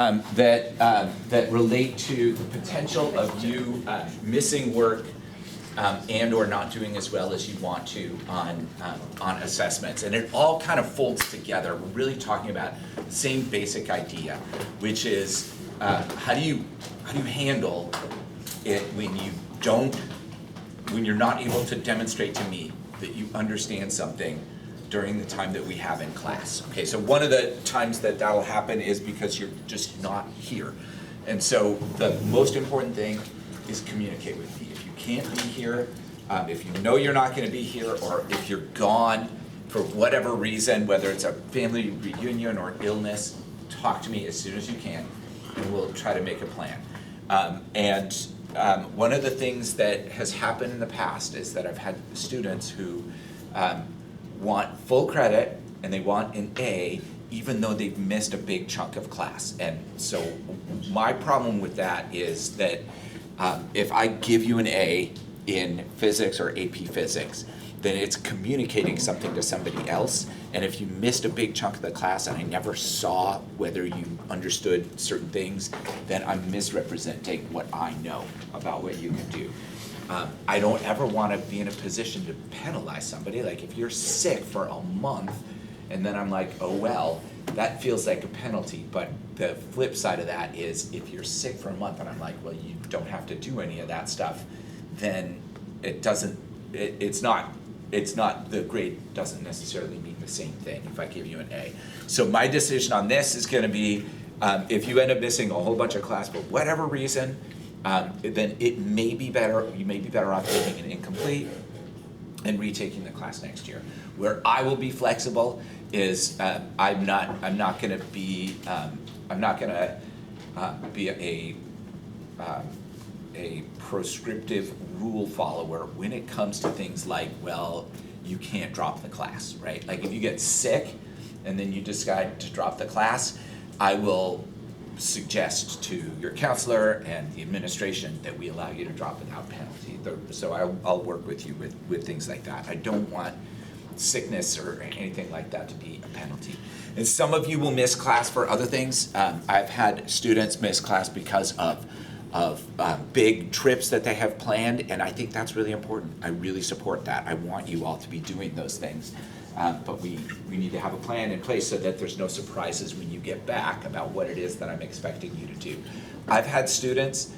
that relate to the potential of you missing work and or not doing as well as you want to on assessments. And it all kind of folds together. We're really talking about the same basic idea, which is how do you handle it when you're not able to demonstrate to me that you understand something during the time that we have in class. Okay, so one of the times that that'll happen is because you're just not here. And so the most important thing is communicate with me. If you can't be here, if you know you're not gonna be here, or if you're gone for whatever reason, whether it's a family reunion or illness, talk to me as soon as you can, and we'll try to make a plan. One of the things that has happened in the past is that I've had students who want full credit and they want an A even though they've missed a big chunk of class. And so my problem with that is that if I give you an A in physics or AP physics, then it's communicating something to somebody else. And if you missed a big chunk of the class and I never saw whether you understood certain things, then I'm misrepresenting what I know about what you can do. I don't ever want to be in a position to penalize somebody. Like if you're sick for a month and then I'm like, oh well, that feels like a penalty. But the flip side of that is if you're sick for a month and I'm like, well, you don't have to do any of that stuff, then it's not the grade doesn't necessarily mean the same thing if I give you an A. So my decision on this is going to be if you end up missing a whole bunch of class for whatever reason, then you may be better off giving an incomplete and retaking the class next year. Where I will be flexible is I'm not going to be a prescriptive rule follower when it comes to things like, well, you can't drop the class, right? Like if you get sick and then you decide to drop the class, I will suggest to your counselor and the administration that we allow you to drop without penalty. So I'll work with you with things like that. I don't want sickness or anything like that to be a penalty. And some of you will miss class for other things. I've had students miss class because of big trips that they have planned, and I think that's really important. I really support that. I want you all to be doing those things. But we need to have a plan in place so that there's no surprises when you get back about what it is that I'm expecting you to do. I've had students,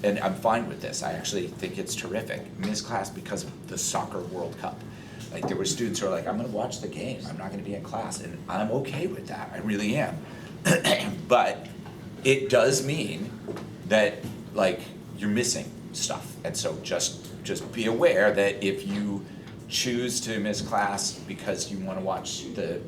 and I'm fine with this, I actually think it's terrific, miss class because of the Soccer World Cup. Like there were students who are like, I'm gonna watch the game, I'm not gonna be in class, and I'm okay with that, I really am. But it does mean that like you're missing stuff, and so just be aware that if you choose to miss class because you want to watch the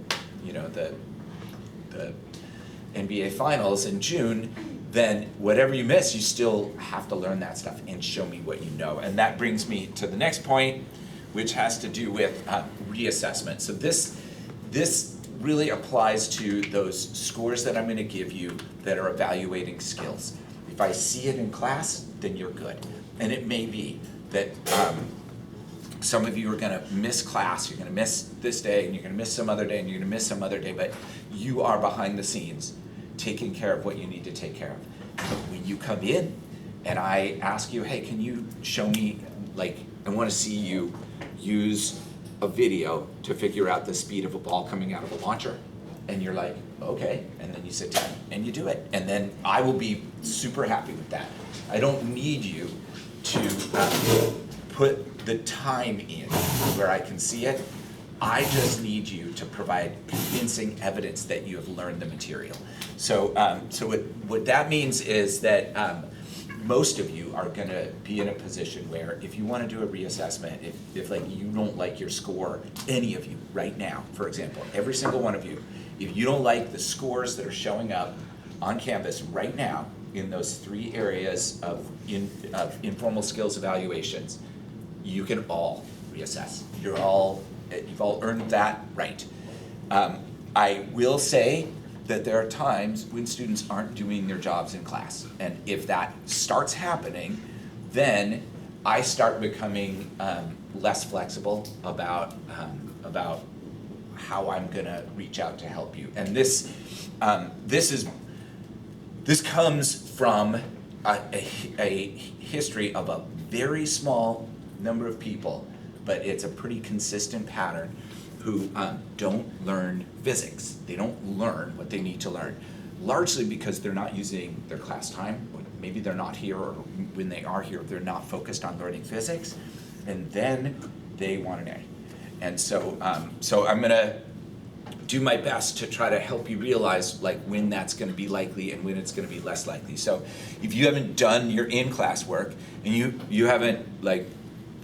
NBA finals in June, then whatever you miss, you still have to learn that stuff and show me what you know. And that brings me to the next point, which has to do with reassessment. So this really applies to those scores that I'm going to give you that are evaluating skills. If I see it in class, then you're good. And it may be that some of you are going to miss class, you're going to miss this day, and you're going to miss some other day, and you're going to miss some other day, but you are behind the scenes taking care of what you need to take care of. But when you come in and I ask you, hey, can you show me, like, I want to see you use a video to figure out the speed of a ball coming out of a launcher. And you're like, okay, and then you sit down and you do it. And then I will be super happy with that. I don't need you to put the time in where I can see it. I just need you to provide convincing evidence that you have learned the material. So what that means is that most of you are gonna be in a position where if you wanna do a reassessment, if like you don't like your score, any of you right now, for example, every single one of you, if you don't like the scores that are showing up on campus right now in those 3 areas of informal skills evaluations, you can all reassess. You've all earned that right. I will say that there are times when students aren't doing their jobs in class. And if that starts happening, then I start becoming less flexible about how I'm gonna reach out to help you. And this is This comes from a history of a very small number of people, but it's a pretty consistent pattern, who don't learn physics. They don't learn what they need to learn, largely because they're not using their class time. Maybe they're not here, or when they are here, they're not focused on learning physics, and then they want an A. And so, so I'm gonna do my best to try to help you realize like when that's gonna be likely and when it's gonna be less likely. So if you haven't done your in-class work, and you haven't like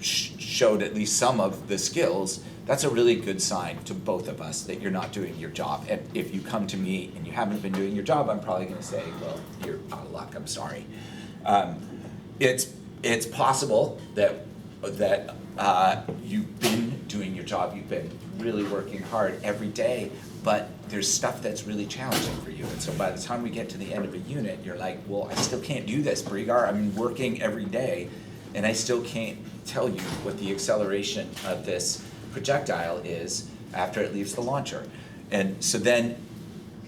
showed at least some of the skills, that's a really good sign to both of us that you're not doing your job. And if you come to me and you haven't been doing your job, I'm probably gonna say, well, you're out of luck, I'm sorry. It's possible that you've been doing your job, you've been really working hard every day, but there's stuff that's really challenging for you. And so by the time we get to the end of a unit, you're like, well, I still can't do this, Brigar. I'm working every day, and I still can't tell you what the acceleration of this projectile is after it leaves the launcher. And so then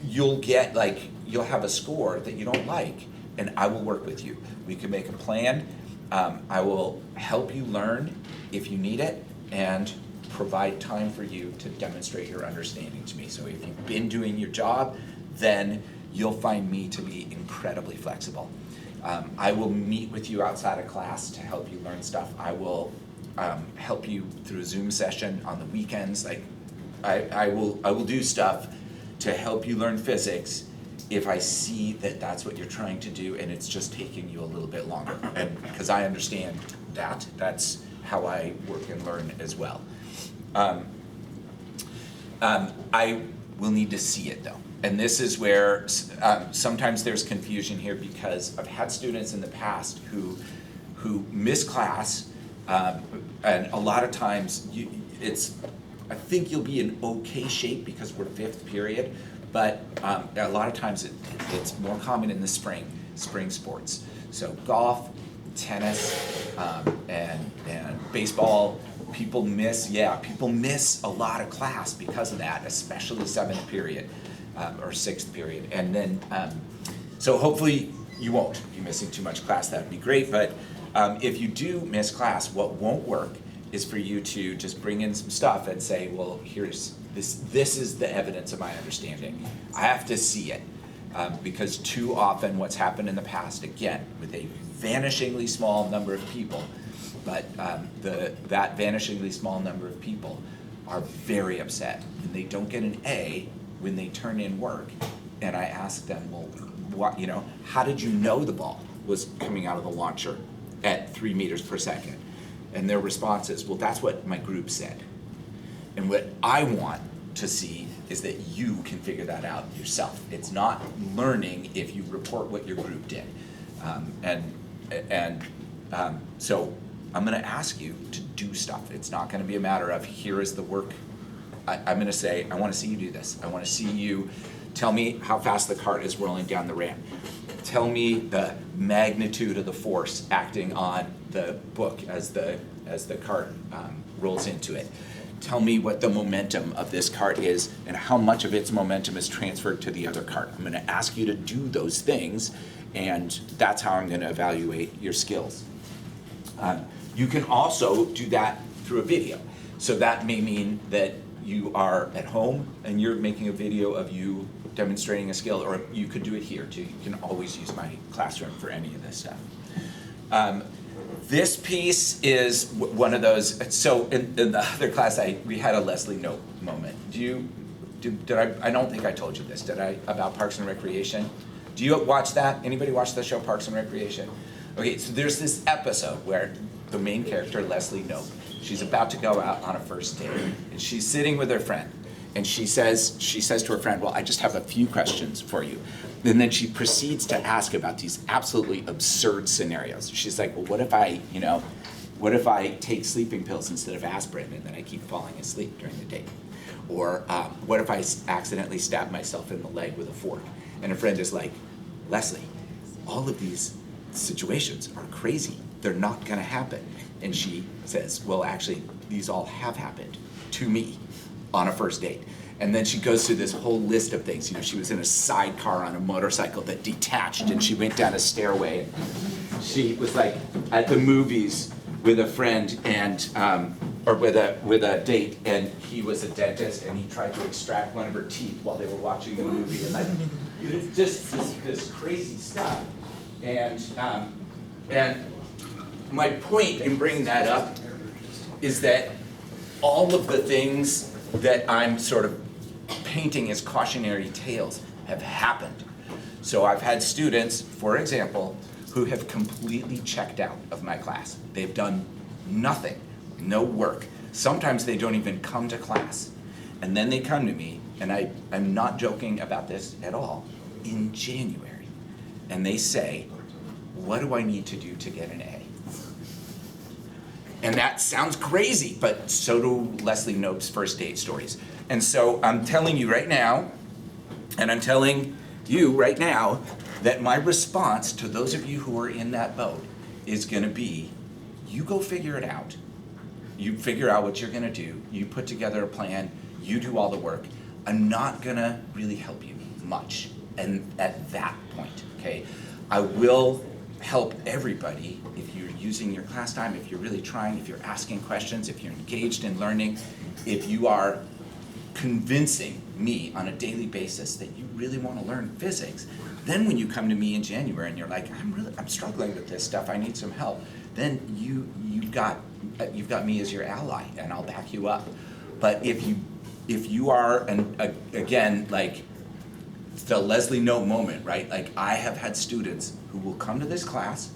you'll have a score that you don't like, and I will work with you. We can make a plan. I will help you learn if you need it, and provide time for you to demonstrate your understanding to me. So if you've been doing your job, then you'll find me to be incredibly flexible. I will meet with you outside of class to help you learn stuff. I will help you through a Zoom session on the weekends. Like I will do stuff to help you learn physics if I see that that's what you're trying to do and it's just taking you a little bit longer. And because I understand that's how I work and learn as well. I will need to see it though. And this is where sometimes there's confusion here, because I've had students in the past who miss class, and a lot of times I think you'll be in okay shape because we're fifth period, but a lot of times it's more common in the spring sports. So golf, tennis, and baseball. People miss a lot of class because of that, especially seventh period or sixth period. And then, so hopefully you won't be missing too much class. That'd be great. But if you do miss class, what won't work is for you to just bring in some stuff and say, well, here's this is the evidence of my understanding. I have to see it. Because too often what's happened in the past, again, with a vanishingly small number of people, but that vanishingly small number of people are very upset and they don't get an A when they turn in work. And I ask them, well, how did you know the ball was coming out of the launcher at 3 meters per second? And their response is, well, that's what my group said. And what I want to see is that you can figure that out yourself. It's not learning if you report what your group did. So I'm gonna ask you to do stuff. It's not gonna be a matter of, here is the work. I'm gonna say, I wanna see you do this. I wanna see you tell me how fast the cart is rolling down the ramp. Tell me the magnitude of the force acting on the book as the cart rolls into it. Tell me what the momentum of this cart is and how much of its momentum is transferred to the other cart. I'm gonna ask you to do those things, and that's how I'm gonna evaluate your skills. You can also do that through a video. So that may mean that you are at home and you're making a video of you demonstrating a skill, or you could do it here too. You can always use my classroom for any of this stuff. This piece is one of those. So in the other class, we had a Leslie Knope moment. I don't think I told you this, did I, about Parks and Recreation? Do you watch that? Anybody watch the show Parks and Recreation? Okay, so there's this episode where the main character, Leslie Knope, she's about to go out on a first date, and she's sitting with her friend, and she says to her friend, well, I just have a few questions for you. And then she proceeds to ask about these absolutely absurd scenarios. She's like, well, what if I take sleeping pills instead of aspirin and then I keep falling asleep during the date? Or what if I accidentally stab myself in the leg with a fork? And her friend is like, Leslie, all of these situations are crazy. They're not gonna happen. And she says, well, actually, these all have happened to me. on a first date. And then she goes through this whole list of things. You know, she was in a sidecar on a motorcycle that detached, and she went down a stairway. And she was like at the movies with a friend, and or with a date, and he was a dentist, and he tried to extract one of her teeth while they were watching the movie, and like it's just this crazy stuff. And my point in bringing that up is that all of the things that I'm sort of painting as cautionary tales have happened. So I've had students, for example, who have completely checked out of my class. They've done nothing, no work. Sometimes they don't even come to class. And then they come to me, and I'm not joking about this at all, in January. And they say, what do I need to do to get an A? And that sounds crazy, but so do Leslie Knope's first date stories. And so I'm telling you right now, and I'm telling you right now, that my response to those of you who are in that boat is gonna be, you go figure it out. You figure out what you're gonna do, you put together a plan, you do all the work. I'm not gonna really help you much, and at that point, okay? I will help everybody if you're using your class time, if you're really trying, if you're asking questions, if you're engaged in learning, if you are convincing me on a daily basis that you really want to learn physics. Then when you come to me in January and you're like, I'm struggling with this stuff, I need some help, then you've got me as your ally, and I'll back you up. But if you are, and again, like the Leslie Knope moment, right? Like I have had students who will come to this class,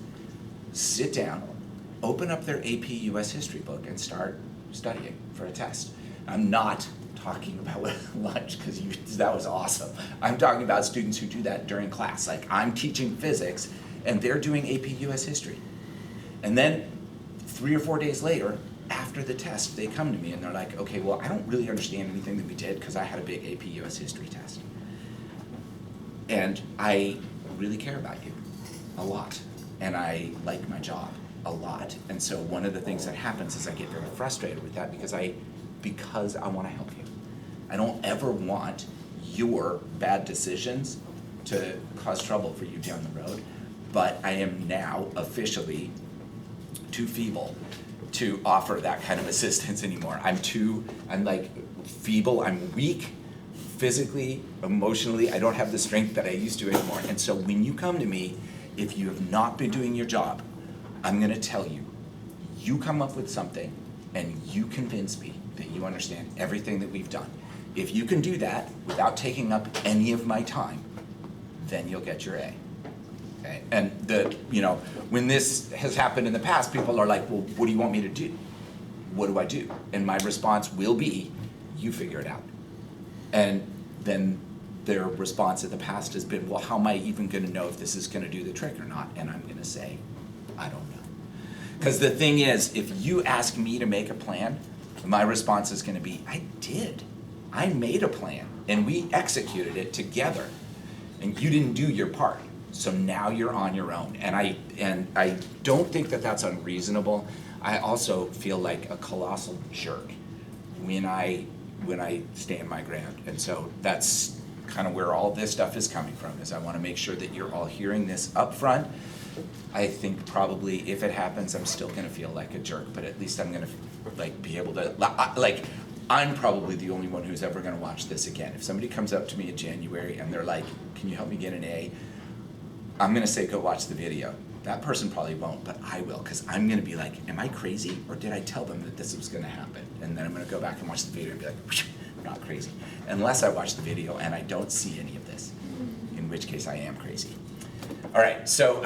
sit down, open up their AP US history book and start studying for a test. I'm not talking about lunch, because that was awesome. I'm talking about students who do that during class. Like I'm teaching physics and they're doing AP US history. And then 3 or 4 days later, after the test, they come to me and they're like, okay, well, I don't really understand anything that we did because I had a big AP US history test. And I really care about you a lot. And I like my job a lot. And so one of the things that happens is I get very frustrated with that because I want to help you. I don't ever want your bad decisions to cause trouble for you down the road, but I am now officially too feeble to offer that kind of assistance anymore. I'm like feeble, I'm weak, physically, emotionally, I don't have the strength that I used to anymore. And so when you come to me, if you have not been doing your job, I'm gonna tell you, you come up with something and you convince me that you understand everything that we've done. If you can do that without taking up any of my time, then you'll get your A. Okay? And when this has happened in the past, people are like, well, what do you want me to do? What do I do? And my response will be, you figure it out. And then their response in the past has been, well, how am I even gonna know if this is gonna do the trick or not? And I'm gonna say, I don't know. Because the thing is, if you ask me to make a plan, my response is gonna be, I did. I made a plan and we executed it together and you didn't do your part. So now you're on your own. And I don't think that that's unreasonable. I also feel like a colossal jerk when I stand my ground. And so that's kind of where all this stuff is coming from, is I want to make sure that you're all hearing this up front. I think probably if it happens, I'm still gonna feel like a jerk, but at least I'm gonna be able to, I'm probably the only one who's ever gonna watch this again. If somebody comes up to me in January and they're like, can you help me get an A? I'm gonna say, go watch the video. That person probably won't, but I will, because I'm gonna be like, am I crazy? Or did I tell them that this was gonna happen? And then I'm gonna go back and watch the video and be like, not crazy. Unless I watch the video and I don't see any of this, in which case I am crazy. All right, so,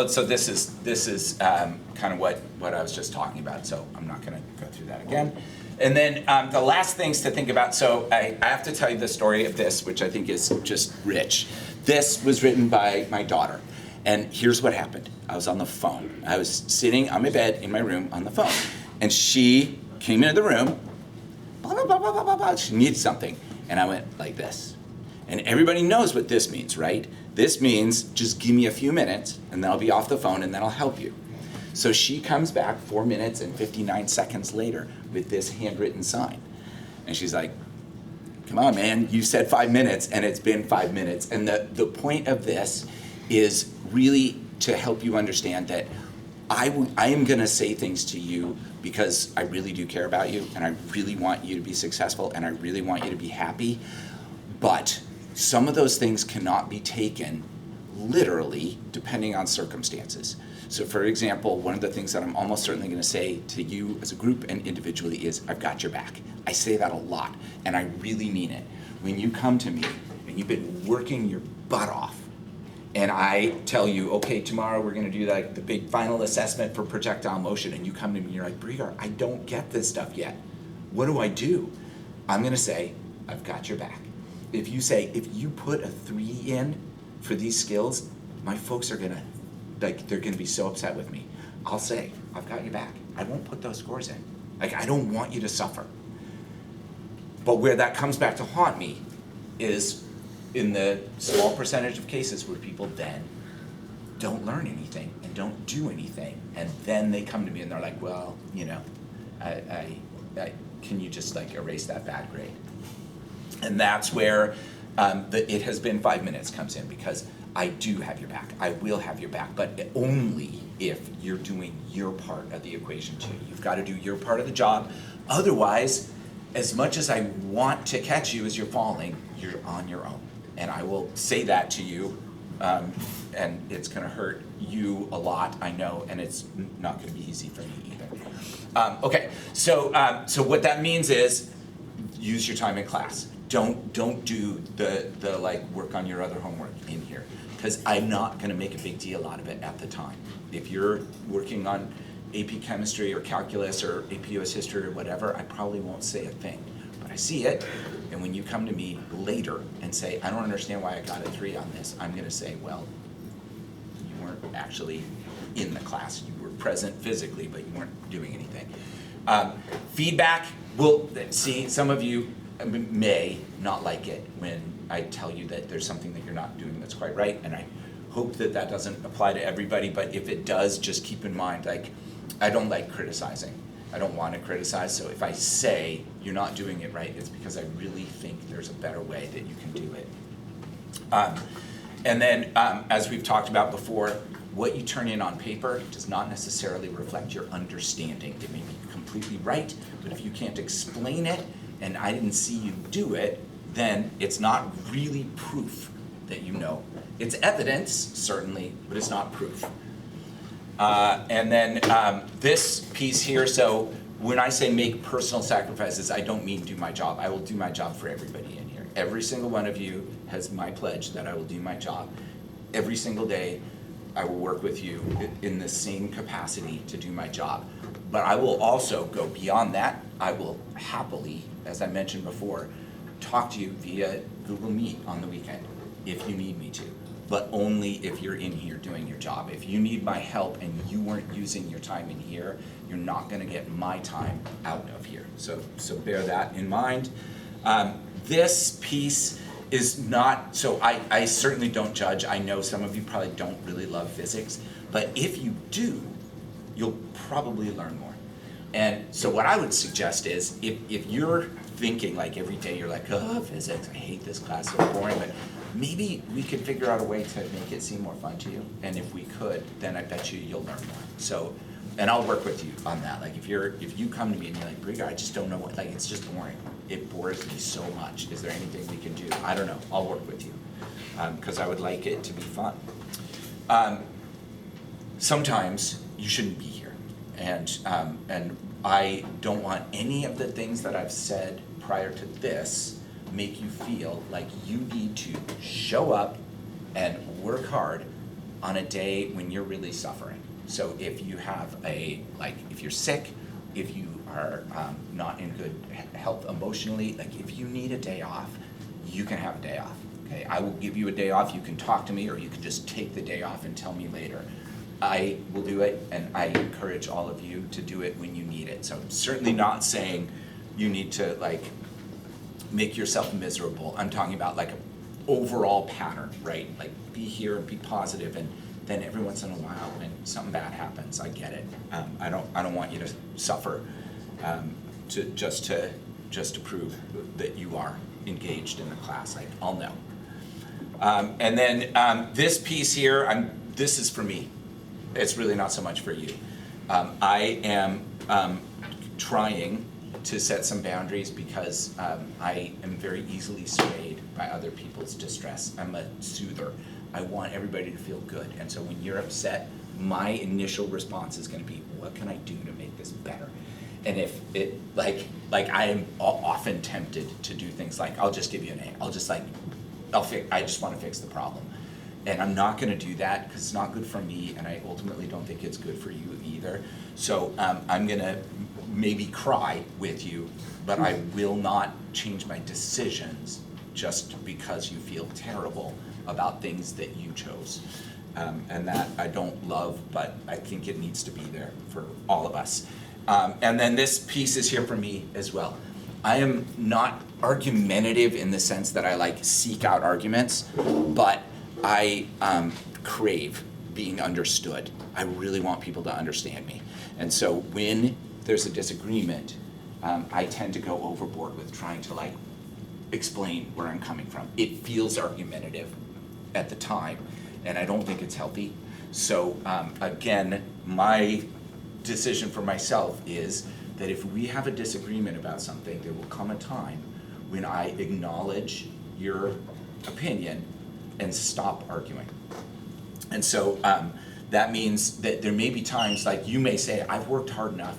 so this is kind of what I was just talking about, so I'm not gonna go through that again. And then the last things to think about, so I have to tell you the story of this, which I think is just rich. This was written by my daughter, and here's what happened. I was on the phone. I was sitting on my bed in my room on the phone, and she came into the room, blah, blah, blah, blah, blah, blah, blah. She needed something, and I went like this. And everybody knows what this means, right? This means just give me a few minutes, and then I'll be off the phone, and then I'll help you. So she comes back 4 minutes and 59 seconds later with this handwritten sign. And she's like, come on, man, you said 5 minutes, and it's been 5 minutes. And the point of this is really to help you understand that I am gonna say things to you because I really do care about you, and I really want you to be successful, and I really want you to be happy. But some of those things cannot be taken literally depending on circumstances. So for example, one of the things that I'm almost certainly gonna say to you as a group and individually is, I've got your back. I say that a lot, and I really mean it. When you come to me and you've been working your butt off, and I tell you, okay, tomorrow we're gonna do like the big final assessment for projectile motion, and you come to me and you're like, Brigar, I don't get this stuff yet. What do? I'm gonna say, I've got your back. If you say, if you put a 3 in for these skills, my folks are gonna, like, they're gonna be so upset with me. I'll say, I've got your back. I won't put those scores in. Like, I don't want you to suffer. But where that comes back to haunt me is in the small percentage of cases where people then don't learn anything and don't do anything, and then they come to me and they're like, well, you know, I can you just like erase that bad grade? And that's where the it has been 5 minutes comes in, because I do have your back. I will have your back, but only if you're doing your part of the equation too. You've got to do your part of the job. Otherwise, as much as I want to catch you as you're falling, you're on your own. And I will say that to you, and it's gonna hurt you a lot, I know, and it's not gonna be easy for me either. Okay, so what that means is, use your time in class. Don't do the like work on your other homework in here, because I'm not gonna make a big deal out of it at the time. If you're working on AP Chemistry or Calculus or AP US History or whatever, I probably won't say a thing. But I see it, and when you come to me later and say, I don't understand why I got a 3 on this, I'm gonna say, well, you weren't actually in the class. You were present physically, but you weren't doing anything. Feedback, well, see, some of you may not like it when I tell you that there's something that you're not doing that's quite right, and I hope that that doesn't apply to everybody, but if it does, just keep in mind, like, I don't like criticizing. I don't want to criticize, so if I say you're not doing it right, it's because I really think there's a better way that you can do it. And then, as we've talked about before, what you turn in on paper does not necessarily reflect your understanding. It may be completely right, but if you can't explain it, and I didn't see you do it, then it's not really proof that you know. It's evidence, certainly, but it's not proof. And then this piece here, so when I say make personal sacrifices, I don't mean do my job. I will do my job for everybody in here. Every single one of you has my pledge that I will do my job. Every single day, I will work with you in the same capacity to do my job. But I will also go beyond that. I will happily, as I mentioned before, talk to you via Google Meet on the weekend if you need me to. But only if you're in here doing your job. If you need my help and you weren't using your time in here, you're not gonna get my time out of here. So bear that in mind. This piece is not, so I certainly don't judge. I know some of you probably don't really love physics, but if you do, you'll probably learn more. And so what I would suggest is, if you're thinking like every day, you're like, oh, physics, I hate this class, so boring, but maybe we could figure out a way to make it seem more fun to you. And if we could, then I bet you'll learn more. So, and I'll work with you on that. Like if you come to me and you're like, Brigar, I just don't know what, like it's just boring. It bores me so much. Is there anything we can do? I don't know, I'll work with you. Because I would like it to be fun. Sometimes you shouldn't be here. And I don't want any of the things that I've said prior to this make you feel like you need to show up and work hard on a day when you're really suffering. So if you have if you're sick, if you are not in good health emotionally, like if you need a day off, you can have a day off, okay? I will give you a day off, you can talk to me, or you can just take the day off and tell me later. I will do it, and I encourage all of you to do it when you need it. So I'm certainly not saying you need to like make yourself miserable. I'm talking about like an overall pattern, right? Like be here and be positive and then every once in a while, when something bad happens, I get it. I don't want you to suffer just to prove that you are engaged in the class. I'll know. And then this piece here, this is for me. It's really not so much for you. I am trying to set some boundaries because I am very easily swayed by other people's distress. I'm a soother. I want everybody to feel good. And so when you're upset, my initial response is going to be, what can I do to make this better? And if it, like I am often tempted to do things like, I'll just give you an A. I just want to fix the problem. And I'm not going to do that because it's not good for me, and I ultimately don't think it's good for you either. So I'm going to maybe cry with you, but I will not change my decisions just because you feel terrible about things that you chose. And that I don't love, but I think it needs to be there for all of us. And then this piece is here for me as well. I am not argumentative in the sense that I seek out arguments, but I crave being understood. I really want people to understand me. And so when there's a disagreement, I tend to go overboard with trying to explain where I'm coming from. It feels argumentative at the time, and I don't think it's healthy. So again, my decision for myself is that if we have a disagreement about something, there will come a time when I acknowledge your opinion and stop arguing. And so that means that there may be times you may say, I've worked hard enough,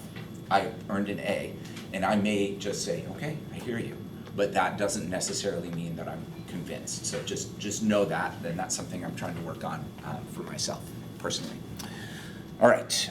I earned an A, and I may just say, okay, I hear you. But that doesn't necessarily mean that I'm convinced. So just know that, and that's something I'm trying to work on for myself personally. All right.